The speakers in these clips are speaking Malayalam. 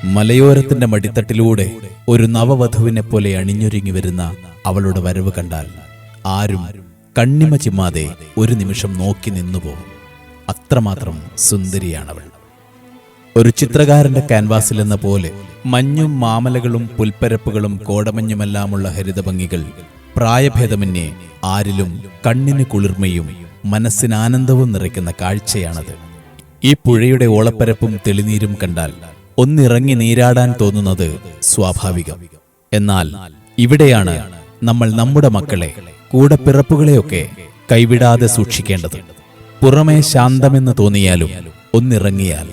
മലയോരത്തിന്റെ മടിത്തട്ടിലൂടെ ഒരു നവവധുവിനെ പോലെ അണിഞ്ഞൊരുങ്ങി വരുന്ന അവളുടെ വരവ് കണ്ടാൽ ആരും കണ്ണിമ ചിമ്മാതെ ഒരു നിമിഷം നോക്കി നിന്നുപോകും. അത്രമാത്രം സുന്ദരിയാണവൾ. ഒരു ചിത്രകാരന്റെ ക്യാൻവാസിൽ എന്ന പോലെ മഞ്ഞും മാമലകളും പുൽപ്പരപ്പുകളും കോടമഞ്ഞുമെല്ലാമുള്ള ഹരിതഭംഗികൾ പ്രായഭേദമന്യേ ആരിലും കണ്ണിന് കുളിർമയും മനസ്സിന് ആനന്ദവും നിറയ്ക്കുന്ന കാഴ്ചയാണത്. ഈ പുഴയുടെ ഓളപ്പരപ്പും തെളിനീരും കണ്ടാൽ ഒന്നിറങ്ങി നീരാടാൻ തോന്നുന്നത് സ്വാഭാവികം. എന്നാൽ ഇവിടെയാണ് നമ്മൾ നമ്മുടെ മക്കളെ, കൂടപ്പിറപ്പുകളെയൊക്കെ കൈവിടാതെ സൂക്ഷിക്കേണ്ടത്. പുറമേ ശാന്തമെന്ന് തോന്നിയാലും ഒന്നിറങ്ങിയാൽ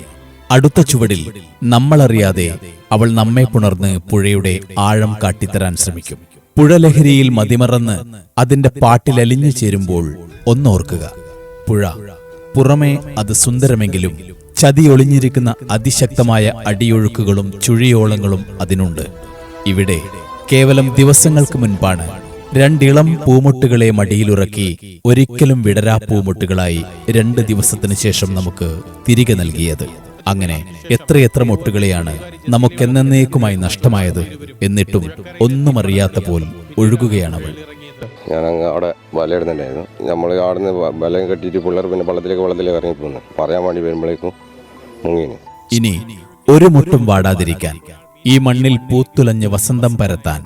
അടുത്ത ചുവടിൽ നമ്മളറിയാതെ അവൾ നമ്മെ പുണർന്ന് പുഴയുടെ ആഴം കാട്ടിത്തരാൻ ശ്രമിക്കും. പുഴലഹരിയിൽ മതിമറന്ന് അതിന്റെ പാട്ടിലലിഞ്ഞു ചേരുമ്പോൾ ഒന്നോർക്കുക, പുഴ പുറമേ അത് സുന്ദരമെങ്കിലും ചതി ഒളിഞ്ഞിരിക്കുന്ന അതിശക്തമായ അടിയൊഴുക്കുകളും ചുഴിയോളങ്ങളും അതിനുണ്ട്. ഇവിടെ കേവലം ദിവസങ്ങൾക്ക് മുൻപാണ് രണ്ടിളം പൂമൊട്ടുകളെ മടിയിലുറക്കി ഒരിക്കലും വിടരാ പൂമൊട്ടുകളായി 2 ദിവസത്തിന് ശേഷം നമുക്ക് തിരികെ നൽകിയത്. അങ്ങനെ എത്രയെത്ര മൊട്ടുകളെയാണ് നമുക്കെന്നേക്കുമായി നഷ്ടമായത്. എന്നിട്ടും ഒന്നും അറിയാത്ത പോലും ഒഴുകുകയാണവൾ. ഞാനങ്ങ് അവിടെ വലയിടുന്നുണ്ടായിരുന്നു. നമ്മൾ അവിടെ നിന്ന് വലയും കെട്ടിയിട്ട് പിള്ളേർ പിന്നെ വെള്ളത്തിലേക്ക് ഇറങ്ങിപ്പോന്നു പറയാൻ വേണ്ടി വരുമ്പോഴേക്കും മുങ്ങിന്. ഇനി ഒരു മുട്ടും വാടാതിരിക്കാൻ, ഈ മണ്ണിൽ പൂത്തുലഞ്ഞ വസന്തം പരത്താൻ,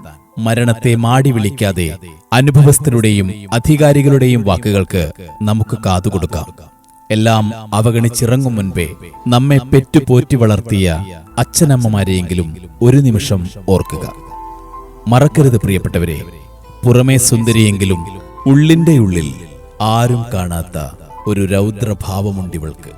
മരണത്തെ മാടി വിളിക്കാതെ അനുഭവസ്ഥരുടെയും അധികാരികളുടെയും വാക്കുകൾക്ക് നമുക്ക് കാതുകൊടുക്കാം. എല്ലാം അവഗണിച്ചിറങ്ങും മുൻപേ നമ്മെ പെറ്റുപോറ്റി വളർത്തിയ അച്ഛനമ്മമാരെയെങ്കിലും ഒരു നിമിഷം ഓർക്കുക. മറക്കരുത് പ്രിയപ്പെട്ടവരെ, പുറമേ സുന്ദരിയെങ്കിലും ഉള്ളിന്റെ ഉള്ളിൽ ആരും കാണാത്ത ഒരു രൗദ്രഭാവമുണ്ടിവൾക്ക്.